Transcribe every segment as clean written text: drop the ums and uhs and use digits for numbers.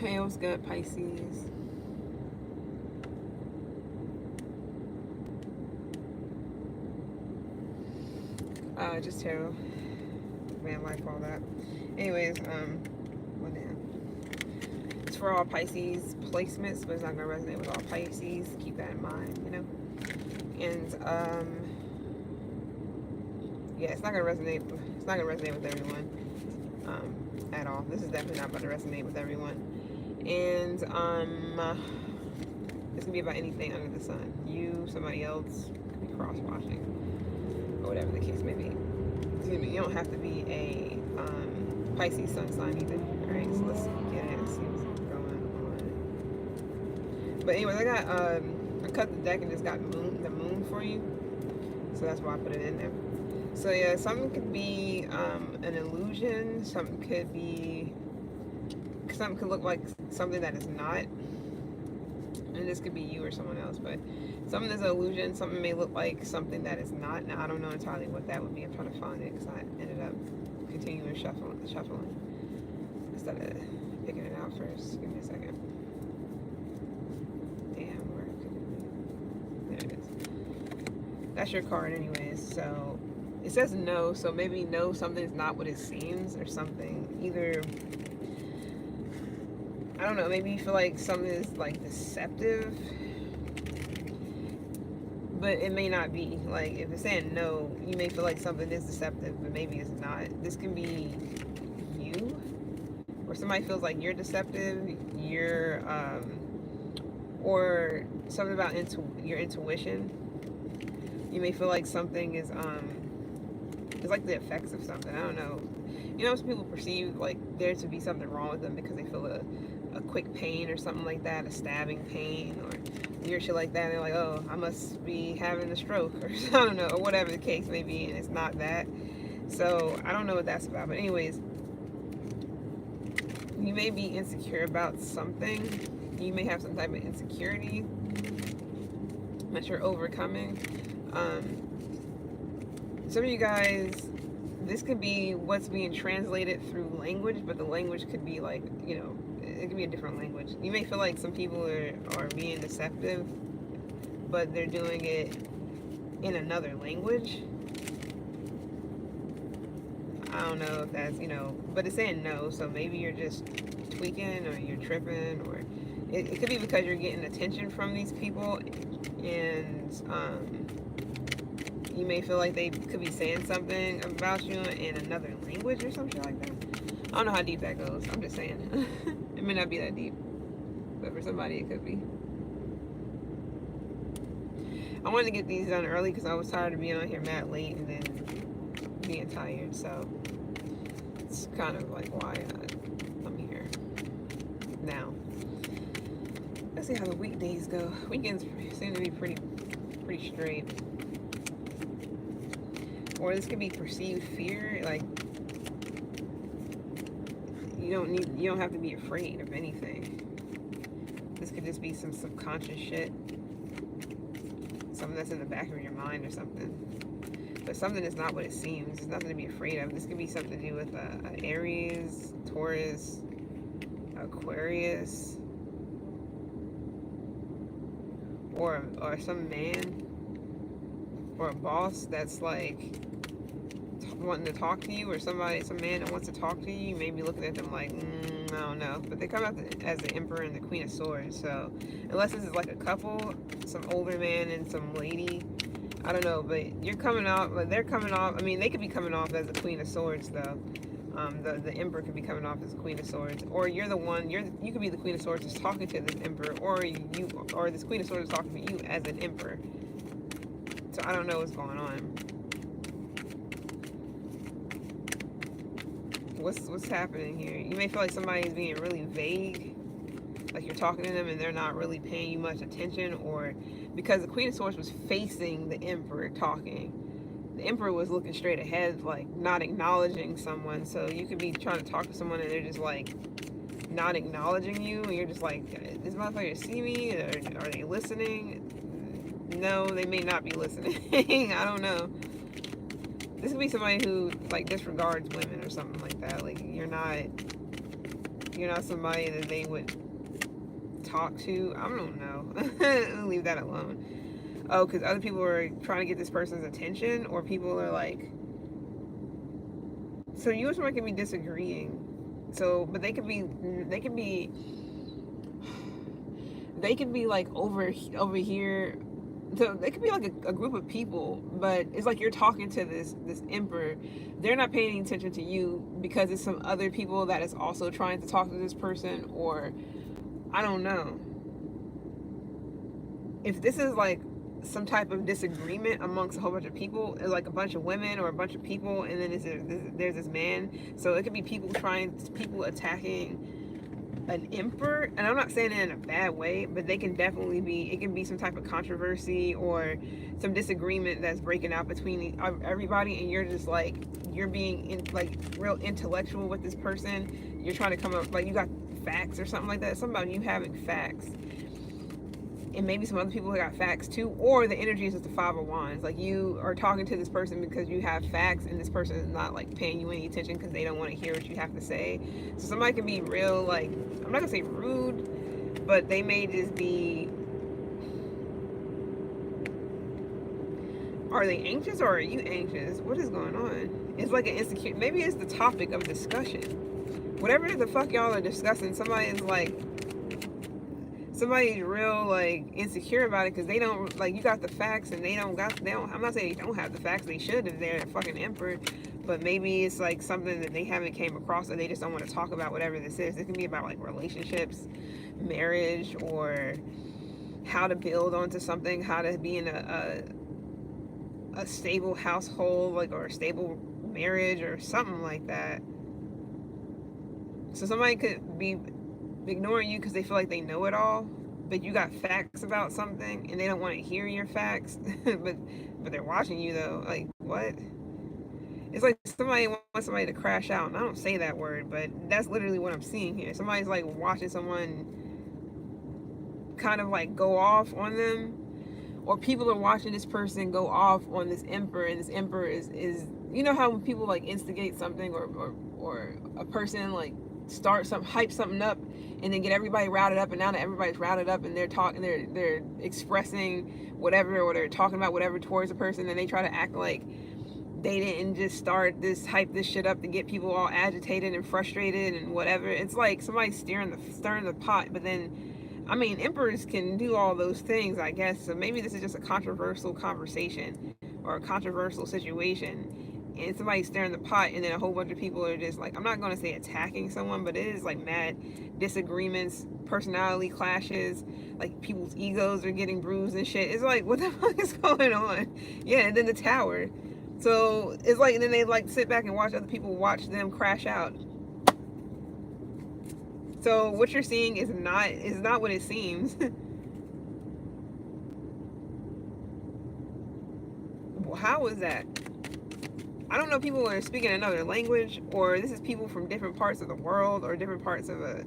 Hey, what's good, Pisces? Just tarot, man, life, all that. Anyways, well, damn. It's for all Pisces placements, but it's not gonna resonate with all Pisces. Keep that in mind, you know. And yeah, it's not gonna resonate. It's not gonna resonate with everyone, at all. This is definitely not about to resonate with everyone. And it's gonna be about anything under the sun. You, somebody else, could be cross watching, or whatever the case may be. Excuse me, you don't have to be a Pisces sun sign either. Alright, so let's get it and see what's going on. But anyways, I cut the deck and just got the moon for you. So that's why I put it in there. So yeah, something could be an illusion, something could look like something that is not. And this could be you or someone else, but something is an illusion. Something may look like something that is not. Now, I don't know entirely what that would be. I'm trying to find it because I ended up continuing shuffling instead of picking it out first. Give me a second. Damn, where could it be? There it is. That's your card anyways. So it says no, so maybe no, something's not what it seems, or something. Either, I don't know, maybe you feel like something is like deceptive, but it may not be. Like, if it's saying no, you may feel like something is deceptive, but maybe it's not. This can be you, or somebody feels like you're deceptive, or something about your intuition. You may feel like something is it's like the effects of something. I don't know. You know, some people perceive like there to be something wrong with them because they feel a quick pain or something like that, a stabbing pain or weird shit like that. And they're like, oh, I must be having a stroke, or I don't know, or whatever the case may be, and it's not that. So I don't know what that's about. But anyways, you may be insecure about something. You may have some type of insecurity that you're overcoming. Some of you guys, this could be what's being translated through language, but the language could be like, you know, it could be a different language. You may feel like some people are being deceptive, but they're doing it in another language. I don't know if that's, you know, but it's saying no, so maybe you're just tweaking or you're tripping, or it could be because you're getting attention from these people, and you may feel like they could be saying something about you in another language or something like that. I don't know how deep that goes. I'm just saying. It may not be that deep, but for somebody it could be. I wanted to get these done early because I was tired of being on here mad late and then being tired. So it's kind of like why I'm here now. Let's see how the weekdays go. Weekends seem to be pretty straight. Or this could be perceived fear, like you don't have to be afraid of anything. This could just be some subconscious shit, something that's in the back of your mind or something. But something is not what it seems. There's nothing to be afraid of. This could be something to do with Aries, Taurus, Aquarius, or some man or a boss that's like wanting to talk to you, or some man that wants to talk to you. You may be looking at them like, I don't know, but they come out as the Emperor and the Queen of Swords. So unless this is like a couple, some older man and some lady, I don't know, but you're coming off, but they're coming off. I mean, they could be coming off as the Queen of Swords though. The Emperor could be coming off as the Queen of Swords, or you're the one. You could be the Queen of Swords just talking to this Emperor, or this Queen of Swords is talking to you as an Emperor. So I don't know what's going on. What's happening here? You may feel like somebody's being really vague, like you're talking to them and they're not really paying you much attention, or because the Queen of Swords was facing the Emperor talking, the Emperor was looking straight ahead, like not acknowledging someone. So you could be trying to talk to someone and they're just like not acknowledging you, and you're just like, this motherfucker see me, or are they listening? No, they may not be listening. I don't know. This could be somebody who like disregards women or something like that. Like you're not you're not somebody that they would talk to. I don't know. Leave that alone. Oh, because other people are trying to get this person's attention, or people are like, so you and somebody can be disagreeing. So, but they can be like over here. So they could be like a group of people, but it's like you're talking to this emperor. They're not paying attention to you because it's some other people that is also trying to talk to this person, or I don't know. If this is like some type of disagreement amongst a whole bunch of people, like a bunch of women or a bunch of people, and then there's this man. So it could be people attacking an emperor, and I'm not saying it in a bad way, but they can definitely be, it can be some type of controversy or some disagreement that's breaking out between everybody, and you're just like, you're being like real intellectual with this person. You're trying to come up, like you got facts or something like that. Something about you having facts, and maybe some other people who got facts too, or the energy is just the Five of Wands. Like you are talking to this person because you have facts, and this person is not like paying you any attention because they don't want to hear what you have to say. So somebody can be real, like, I'm not gonna say rude, but they may just be. Are they anxious or are you anxious? What is going on? It's like an insecure. Maybe it's the topic of discussion. Whatever the fuck y'all are discussing, somebody's real like insecure about it because they don't, like, you got the facts and they don't. I'm not saying they don't have the facts. They should if they're a fucking emperor. But maybe it's like something that they haven't came across, or they just don't want to talk about whatever this is. It can be about like relationships, marriage, or how to build onto something, how to be in a stable household, like, or a stable marriage or something like that. So somebody could be ignoring you because they feel like they know it all, but you got facts about something and they don't want to hear your facts. but they're watching you though. Like, what? It's like somebody wants somebody to crash out, and I don't say that word, but that's literally what I'm seeing here. Somebody's like watching someone kind of like go off on them, or people are watching this person go off on this emperor, and this emperor is you know how when people like instigate something, or a person like start something, hype something up, and then get everybody routed up, and now that everybody's routed up and they're talking, they're expressing whatever, or they're talking about whatever towards a person, and they try to act like they didn't just start this, hype this shit up to get people all agitated and frustrated and whatever. It's like somebody's stirring the pot. But then, I mean, emperors can do all those things, I guess. So maybe this is just a controversial conversation or a controversial situation, and somebody's stirring the pot, and then a whole bunch of people are just like, I'm not going to say attacking someone, but it is like mad disagreements, personality clashes, like people's egos are getting bruised and shit. It's like, what the fuck is going on? Yeah, and then the Tower. So it's like, and then they like sit back and watch other people watch them crash out. So what you're seeing is not what it seems. Well, how is that? I don't know, people are speaking another language, or this is people from different parts of the world or different parts of a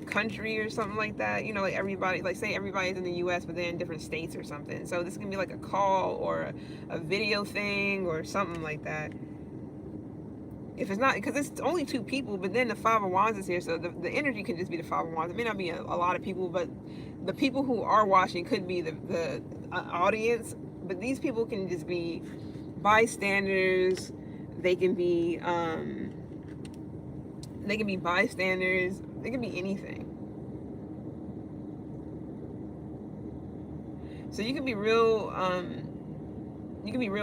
country or something like that. You know, like everybody, like say everybody's in the US but they're in different states or something. So this can be like a call or a video thing or something like that. If it's not, because it's only two people, but then the Five of Wands is here, so the energy could just be the Five of Wands. It may not be a lot of people, but the people who are watching could be the audience. But these people can just be bystanders. They can be bystanders. They can be anything. So you can be real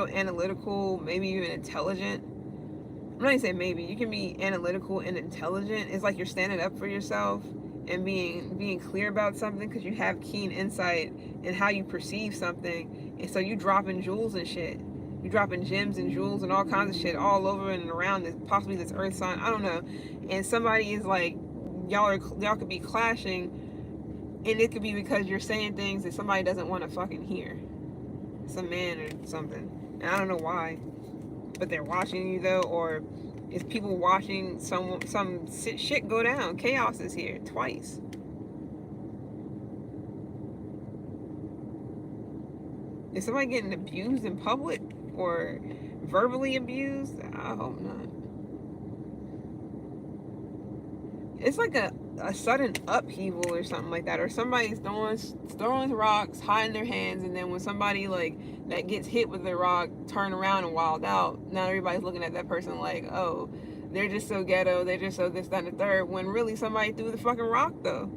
analytical, maybe even intelligent. I'm not even saying maybe. You can be analytical and intelligent. It's like you're standing up for yourself and being clear about something because you have keen insight in how you perceive something. And so you dropping jewels and shit. You dropping gems and jewels and all kinds of shit all over and around this, possibly this earth sign. I don't know. And somebody is like, y'all could be clashing, and it could be because you're saying things that somebody doesn't want to fucking hear. Some man or something. And I don't know why. But they're watching you though, or it's people watching some shit go down. Chaos is here twice. Is somebody getting abused in public or verbally abused? I hope not. It's like a a sudden upheaval or something like that, or somebody's throwing rocks, hiding their hands, and then when somebody like that gets hit with the rock turn around and wild out, now everybody's looking at that person like, oh, they're just so ghetto, they're just so this, that, and the third, when really somebody threw the fucking rock though.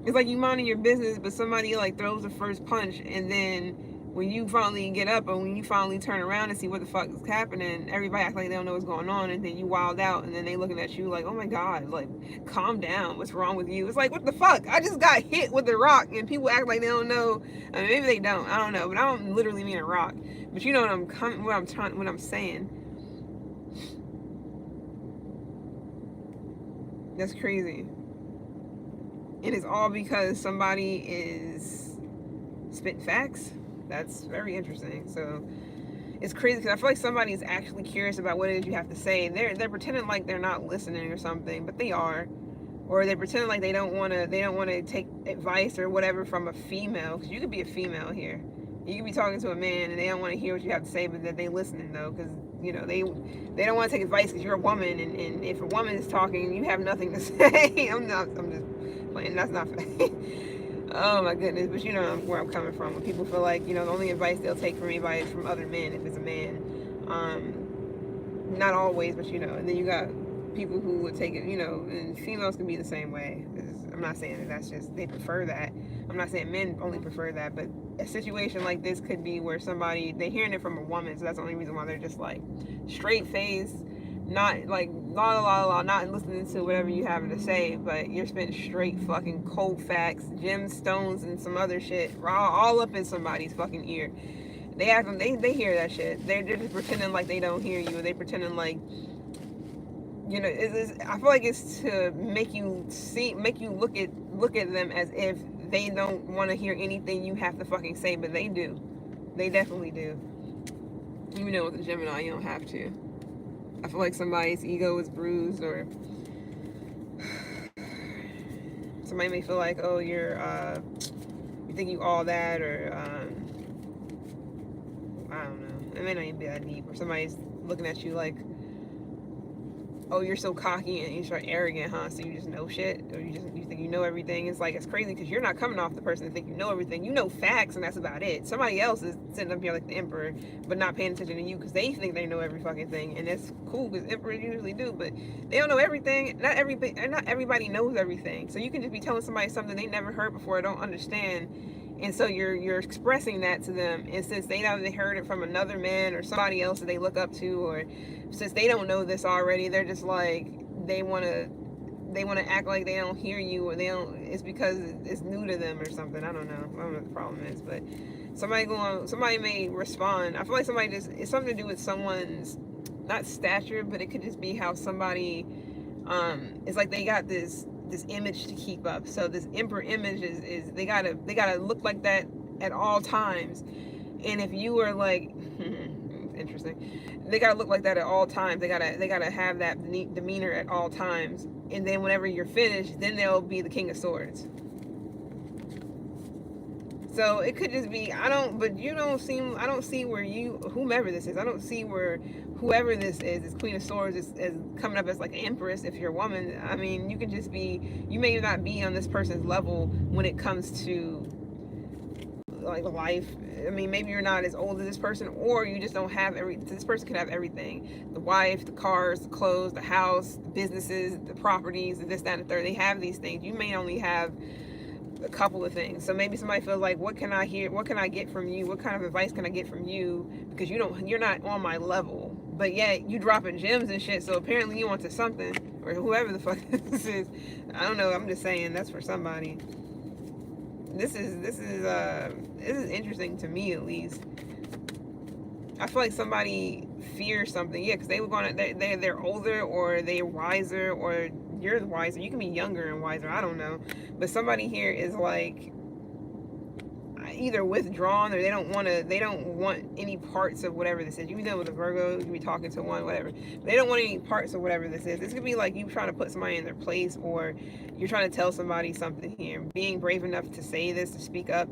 It's like you minding your business, but somebody like throws the first punch, and then when you finally get up or when you finally turn around and see what the fuck is happening, everybody acts like they don't know what's going on, and then you wild out, and then they looking at you like, oh my god, like, calm down, what's wrong with you? It's like, what the fuck? I just got hit with a rock, and people act like they don't know. I mean, maybe they don't, I don't know, but I don't literally mean a rock. But you know what I'm saying. That's crazy. And it's all because somebody is spitting facts. That's very interesting. So it's crazy because I feel like somebody is actually curious about what it is you have to say. They're pretending like they're not listening or something, but they are. Or they're pretending like they don't want to take advice or whatever from a female, because you could be a female here. You could be talking to a man and they don't want to hear what you have to say, but that they listening though, because you know they don't want to take advice because you're a woman, and if a woman is talking, you have nothing to say. I'm just playing. That's not funny. Oh my goodness, but you know where I'm coming from. When people feel like, you know, the only advice they'll take from anybody is from other men if it's a man. Not always, but you know. And then you got people who would take it, you know, and females can be the same way. I'm not saying that that's just they prefer that. I'm not saying men only prefer that, but a situation like this could be where somebody, they're hearing it from a woman, so that's the only reason why they're just like straight face, not like la la la la, not listening to whatever you have to say, but you're spitting straight fucking cold facts, gemstones, and some other shit all up in somebody's fucking ear. They act them, they hear that shit. They're just pretending like they don't hear you. They pretending like, you know, I feel like it's to make you look at them as if they don't want to hear anything you have to fucking say, but they do. They definitely do. Even though with a Gemini, you don't have to. I feel like somebody's ego is bruised, or somebody may feel like, oh, you think you all that, or I don't know. It may not even be that deep. Or somebody's looking at you like, oh, you're so cocky and you're so arrogant, huh? So you just know shit, or you think you know everything. It's like, it's crazy because you're not coming off the person that think you know everything. You know facts, and that's about it. Somebody else is sitting up here like the emperor, but not paying attention to you because they think they know every fucking thing, and it's cool because emperors usually do, but they don't know everything. Not everybody knows everything. So you can just be telling somebody something they never heard before, or don't understand. And so you're expressing that to them, and since they heard it from another man or somebody else that they look up to, or since they don't know this already, they're just like, they want to act like they don't hear you, or it's because it's new to them or something. I don't know what the problem is, but somebody may respond. I feel like it's something to do with someone's, not stature, but it could just be how somebody, it's like they got this image to keep up. So this emperor image is they gotta look like that at all times. And if you were like interesting, they gotta look like that at all times. They gotta have that demeanor at all times. And then whenever you're finished, then they'll be the King of Swords. So it could just be, I don't see where whomever this is, I don't see where whoever this is Queen of Swords is coming up as like an empress if you're a woman. I mean, you may not be on this person's level when it comes to like life. I mean, maybe you're not as old as this person, or you just don't have this person could have everything. The wife, the cars, the clothes, the house, the businesses, the properties, this, that, and the third. They have these things. You may only have a couple of things. So maybe somebody feels like, what can I get from you? What kind of advice can I get from you? Because you're not on my level, but yet you dropping gems and shit. So apparently you want to something, or whoever the fuck this is. I don't know. I'm just saying that's for somebody. This is interesting to me, at least. I feel like somebody fears something. Yeah, because they're older, or they're wiser, or you're wiser. You can be younger and wiser. I don't know. But somebody here is like either withdrawn, or they don't want any parts of whatever this is. You can be dealing with a Virgo, you can be talking to one, whatever. But they don't want any parts of whatever this is. This could be like you trying to put somebody in their place, or you're trying to tell somebody something here. Being brave enough to say this, to speak up,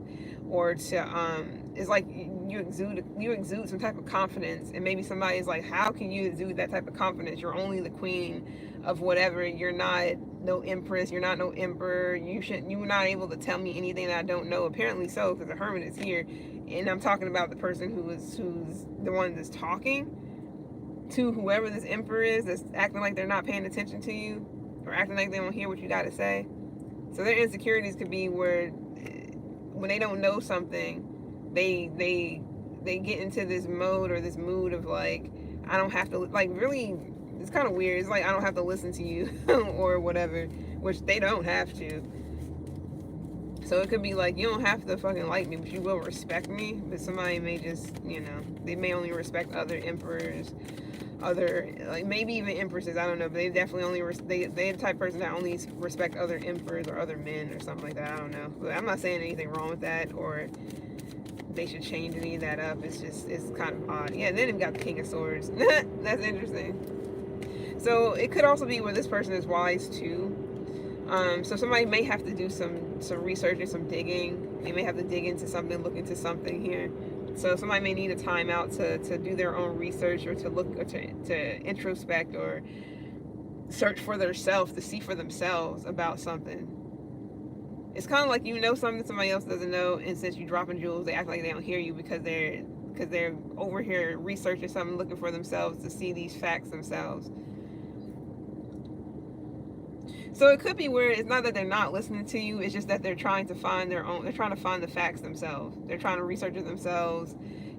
or to it's like you exude some type of confidence, and maybe somebody's like, how can you exude that type of confidence? You're only the queen of whatever. You're not no empress, you're not no emperor, you're not able to tell me anything that I don't know. Apparently so, because the hermit is here, and I'm talking about the person who's the one that's talking to whoever this emperor is, that's acting like they're not paying attention to you, or acting like they don't hear what you got to say. So their insecurities could be where when they don't know something, they get into this mode or this mood of like, I don't have to, like, really, it's kind of weird. It's like, I don't have to listen to you or whatever, which they don't have to. So it could be like, you don't have to fucking like me, but you will respect me. But somebody may just, they may only respect other emperors, other, like, maybe even empresses, I don't know, but they definitely only they're the type of person that only respect other emperors or other men or something like that. I don't know, but I'm not saying anything wrong with that, or they should change any of that up. It's just, it's kind of odd. Yeah, then they've got the King of Swords. That's interesting. So it could also be where this person is wise too. So somebody may have to do some research or some digging. They may have to dig into something, look into something here. So somebody may need a timeout to do their own research, or to look, or to introspect, or search for themselves, to see for themselves about something. It's kind of like, something somebody else doesn't know, and since you dropping jewels, they act like they don't hear you because they're over here researching something, looking for themselves to see these facts themselves. So it could be where it's not that they're not listening to you, it's just that they're trying to find they're trying to find the facts themselves. They're trying to research it themselves,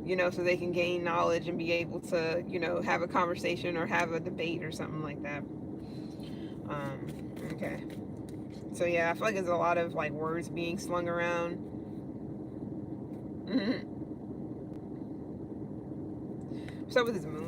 so they can gain knowledge and be able to, have a conversation or have a debate or something like that. Okay. So yeah, I feel like there's a lot of like words being slung around. What's up with this moon?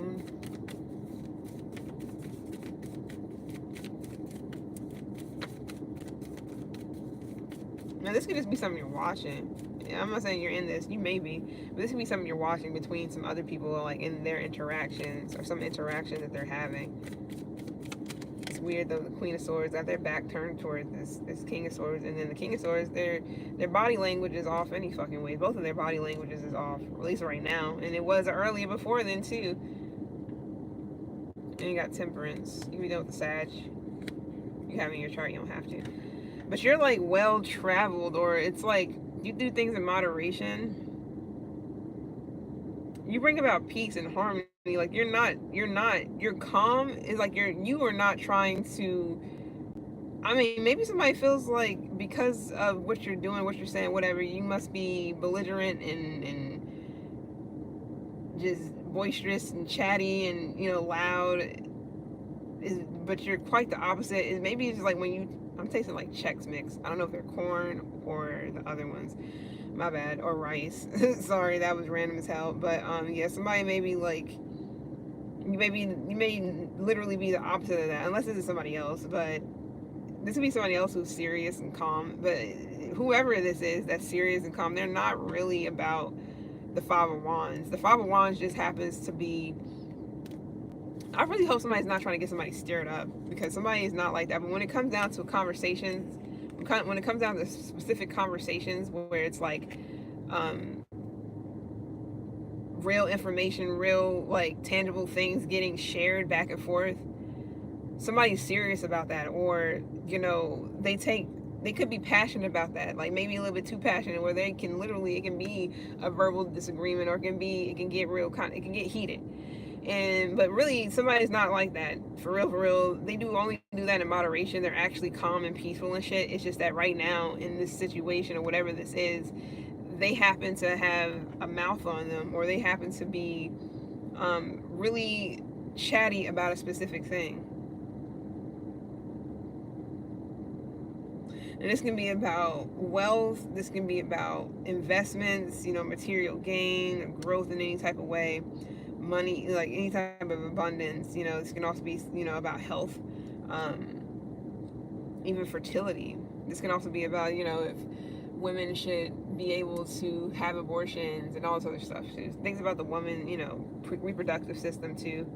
Now, this could just be something you're watching. I'm not saying you're in this. You may be. But this could be something you're watching between some other people, like in their interactions, or some interaction that they're having. It's weird, though. The Queen of Swords got their back turned towards this King of Swords. And then the King of Swords, their body language is off any fucking way. Both of their body languages is off. At least right now. And it was earlier before then, too. And you got Temperance. You can be done with the Sag. You have in your chart, you don't have to. But you're like well traveled, or it's like you do things in moderation. You bring about peace and harmony. Like you're calm. Is like you are not trying to. I mean, maybe somebody feels like because of what you're doing, what you're saying, whatever, you must be belligerent and just boisterous and chatty and loud. But you're quite the opposite. Is maybe it's like when I'm tasting like Chex Mix. I don't know if they're corn or the other ones. My bad. Or rice. Sorry, that was random as hell. But yeah, somebody may be like, you may literally be the opposite of that, unless this is somebody else. But this could be somebody else who's serious and calm. But whoever this is that's serious and calm, they're not really about the Five of Wands. The Five of Wands just happens to be. I really hope somebody's not trying to get somebody stirred up, because somebody is not like that. But when it comes down to conversations, when it comes down to specific conversations where it's like real information, real like tangible things getting shared back and forth, somebody's serious about that. Or they could be passionate about that, like maybe a little bit too passionate, where it can be a verbal disagreement, or it can get heated. But really, somebody's not like that. For real, they only do that in moderation. They're actually calm and peaceful and shit. It's just that right now, in this situation, or whatever this is, they happen to have a mouth on them, or they happen to be really chatty about a specific thing. And this can be about wealth. This can be about investments, material gain, growth in any type of way. Money, like any type of abundance. This can also be about health, even fertility. This can also be about if women should be able to have abortions and all this other stuff too. Things about the woman, reproductive system too,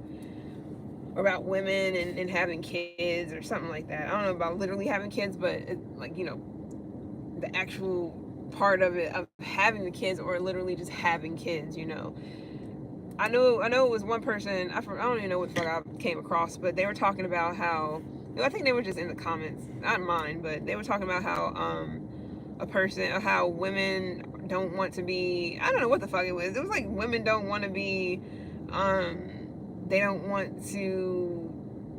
or about women and having kids or something like that. I don't know about literally having kids, but the actual part of it, of having the kids, or literally just having kids. I know it was one person. I don't even know what the fuck I came across, but they were talking about how, I think they were just in the comments, not mine, but they were talking about how a person, how women don't want to be. I don't know what the fuck it was. It was like women don't want to be. They don't want to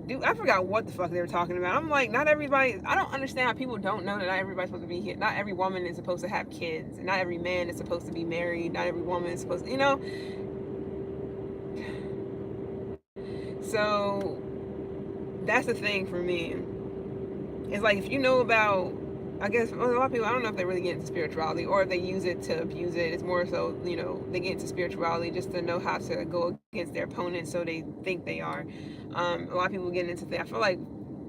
do. I forgot what the fuck they were talking about. I'm like, not everybody. I don't understand how people don't know that not everybody's supposed to be here. Not every woman is supposed to have kids. And not every man is supposed to be married. Not every woman is supposed to, So that's the thing for me. It's like, if you know about, I guess a lot of people, I don't know if they really get into spirituality or if they use it to abuse it. It's more so, they get into spirituality just to know how to go against their opponents, so they think they are. A lot of people get into things. I feel like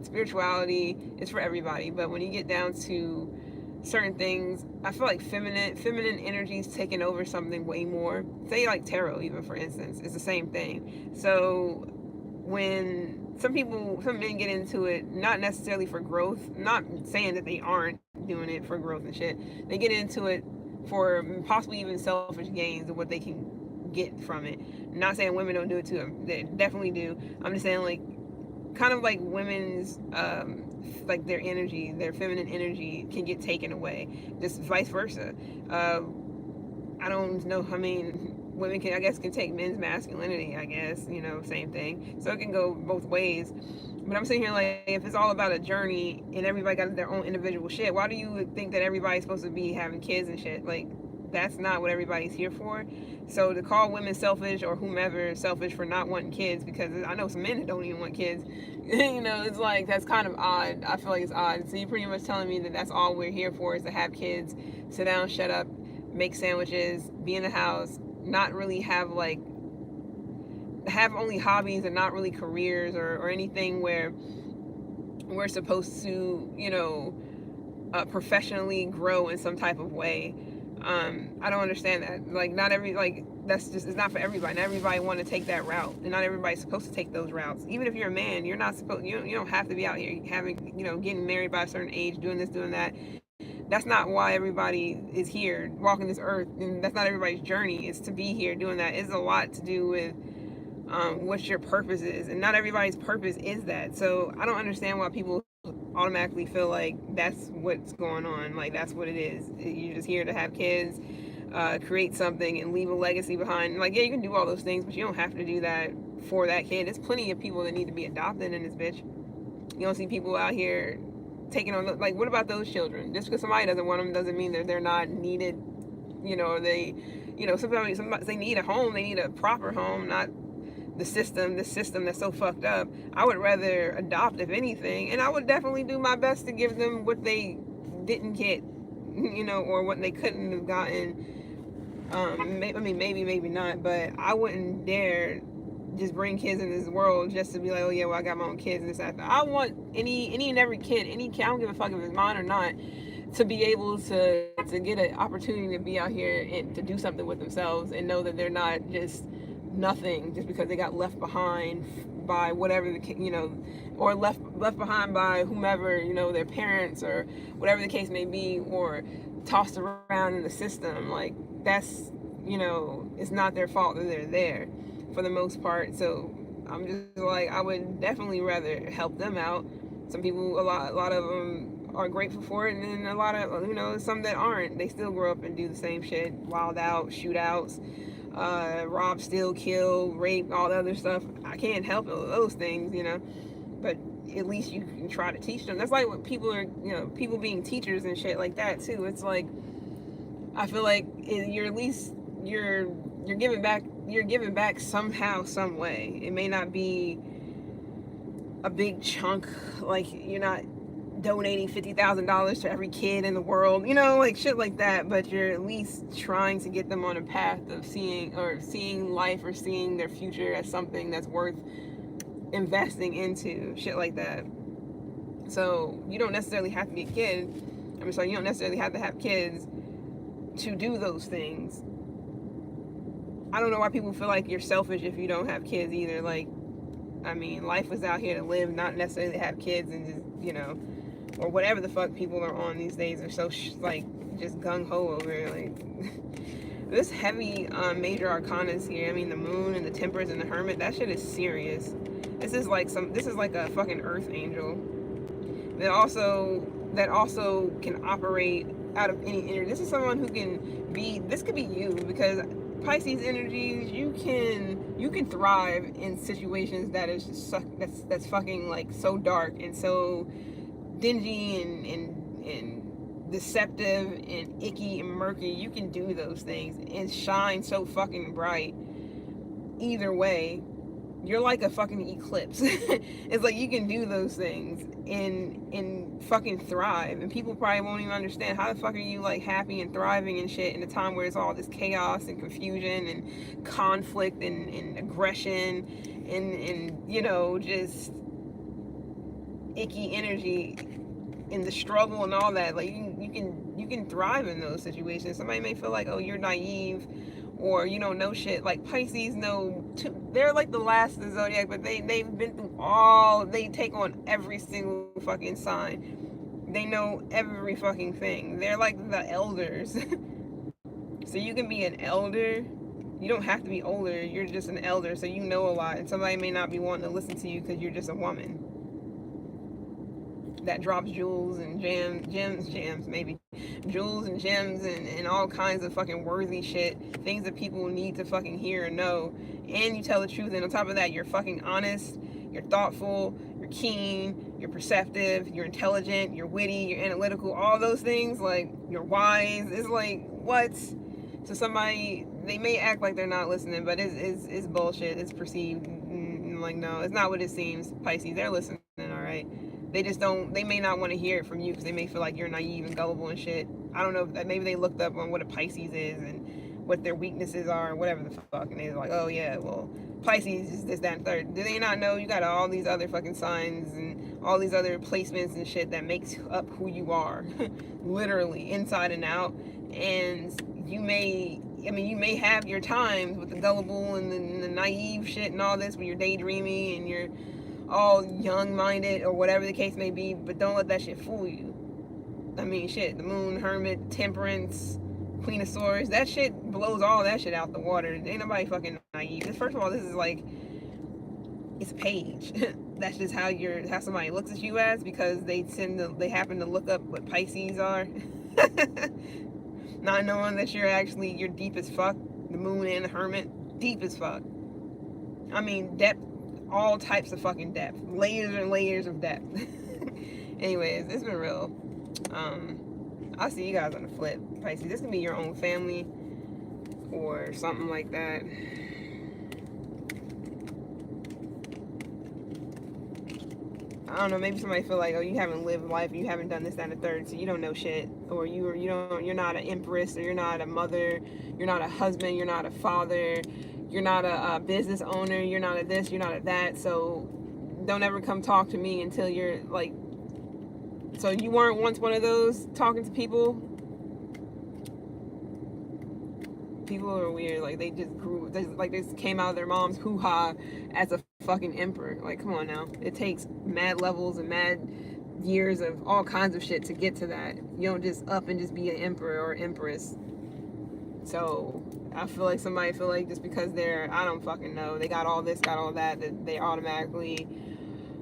spirituality is for everybody, but when you get down to certain things, I feel like feminine energies taking over something way more. Say like tarot, even, for instance, it's the same thing. So when some men get into it, not necessarily for growth, not saying that they aren't doing it for growth and shit, they get into it for possibly even selfish gains of what they can get from it. Not saying women don't do it too, they definitely do. I'm just saying, like, kind of like women's like their energy, their feminine energy can get taken away, just vice versa. I don't know, I mean, women can, I guess, can take men's masculinity, I guess, same thing. So it can go both ways. But I'm sitting here like, if it's all about a journey and everybody got their own individual shit, why do you think that everybody's supposed to be having kids and shit? Like, that's not what everybody's here for. So to call women selfish, or whomever selfish, for not wanting kids, because I know some men that don't even want kids, it's like, that's kind of odd. I feel like it's odd. So you're pretty much telling me that that's all we're here for, is to have kids, sit down, shut up, make sandwiches, be in the house, not really have only hobbies and not really careers or anything where we're supposed to, professionally grow in some type of way. I don't understand that. Like, not every, like, that's just, it's not for everybody. Not everybody want to take that route, and not everybody's supposed to take those routes. Even if you're a man, you're not supposed, you don't have to be out here having, getting married by a certain age, doing this, doing that. That's not why everybody is here walking this earth, and that's not everybody's journey. Is to be here doing that. It's a lot to do with what your purpose is, and not everybody's purpose is that. So I don't understand why people automatically feel like that's what's going on, like that's what it is. You're just here to have kids, create something, and leave a legacy behind. Like, yeah, you can do all those things, but you don't have to do that for that kid. There's plenty of people that need to be adopted in this bitch. You don't see people out here taking on, like, what about those children? Just because somebody doesn't want them doesn't mean that they're not needed. Sometimes they need a home, they need a proper home, not this system that's so fucked up. I would rather adopt, if anything, and I would definitely do my best to give them what they didn't get, or what they couldn't have gotten. Maybe not, but I wouldn't dare just bring kids in this world just to be like, oh yeah, well, I got my own kids and this after. I want any and every kid, I don't give a fuck if it's mine or not, to be able to get an opportunity to be out here and to do something with themselves, and know that they're not just nothing just because they got left behind by whatever or left behind by whomever, their parents or whatever the case may be, or tossed around in the system. Like, that's, it's not their fault that they're there for the most part. So I'm just like, I would definitely rather help them out. Some people, a lot of them are grateful for it, and then a lot of, some that aren't. They still grow up and do the same shit, wild out, shootouts, rob, steal, kill, rape, all the other stuff. I can't help those things, but at least you can try to teach them. That's like what people are, people being teachers and shit like that too. It's like, I feel like you're at least, you're giving back somehow, some way. It may not be a big chunk, like you're not donating $50,000 to every kid in the world, like shit like that, but you're at least trying to get them on a path of seeing life, or seeing their future as something that's worth investing into, shit like that. So you don't necessarily have to be a kid. You don't necessarily have to have kids to do those things. I don't know why people feel like you're selfish if you don't have kids either. Like, life is out here to live, not necessarily have kids and just, or whatever the fuck people are on these days are so just gung-ho over it. Like, This heavy major arcanas here. I mean, the moon and the temperance and the hermit. That shit is serious. This is like a fucking earth angel that also can operate out of any energy. This is someone who can be. This could be you, because Pisces energies, you can thrive in situations that is just that's fucking like so dark and so dingy and deceptive and icky and murky. You can do those things and shine so fucking bright either way. You're like a fucking eclipse. It's like you can do those things and fucking thrive, and people probably won't even understand how the fuck are you like happy and thriving and shit in a time where it's all this chaos and confusion and conflict and aggression and you know, just icky energy in the struggle and all that. Like you can thrive in those situations. Somebody may feel like, oh, you're naive or you don't know shit. Like Pisces know they're like the last of the zodiac, but they've been through all. They take on every single fucking sign. They know every fucking thing. They're like the elders. So you can be an elder. You don't have to be older. You're just an elder, so you know a lot. And somebody may not be wanting to listen to you because you're just a woman that drops jewels and gems, maybe jewels and gems and all kinds of fucking worthy shit, things that people need to fucking hear and know. And you tell the truth, and on top of that, you're fucking honest, you're thoughtful, you're keen, you're perceptive, you're intelligent, you're witty, you're analytical, all those things. Like, you're wise. It's like, what? So somebody, they may act like they're not listening, but it's bullshit. It's perceived. Like, no, it's not what it seems. Pisces, they're listening, all right? They just don't, they may not want to hear it from you because they may feel like you're naive and gullible and shit. I don't know, maybe they looked up on what a Pisces is and what their weaknesses are, whatever the fuck, and they're like, oh yeah, well, Pisces is this, that, and third. Do they not know you got all these other fucking signs and all these other placements and shit that makes up who you are, literally, inside and out? And you may have your times with the gullible and the naive shit and all this, when you're daydreamy and you're all young-minded or whatever the case may be, but don't let that shit fool you. I mean, shit, the moon, hermit, temperance, queen of swords, that shit blows all that shit out the water. Ain't nobody fucking naive. First of all, this is like, it's a page. That's just how somebody looks at you as, because they happen to look up what Pisces are. Not knowing that you're deep as fuck. The moon and the hermit, deep as fuck. I mean, depth, all types of fucking depth, layers and layers of depth. Anyways, it's been real. I'll see you guys on the flip, Pisces. This can be your own family or something like that. I don't know, maybe somebody feel like, oh, you haven't lived life, you haven't done this, that, and the third, so you don't know shit, or you're not an empress, or you're not a mother, you're not a husband, you're not a father, you're not a business owner, you're not a this, you're not a that, so don't ever come talk to me until you're like, so you weren't once one of those talking to people? People are weird, like they just came out of their mom's hoo-ha as a fucking emperor. Like, come on now. It takes mad levels and mad years of all kinds of shit to get to that. You don't just up and just be an emperor or empress. So I feel like somebody feel like just because they're, I don't fucking know, they got all this, got all that they automatically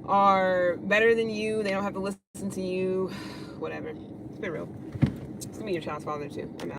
are better than you. They don't have to listen to you. Whatever. It's been real. It's gonna be your child's father too. I'm out.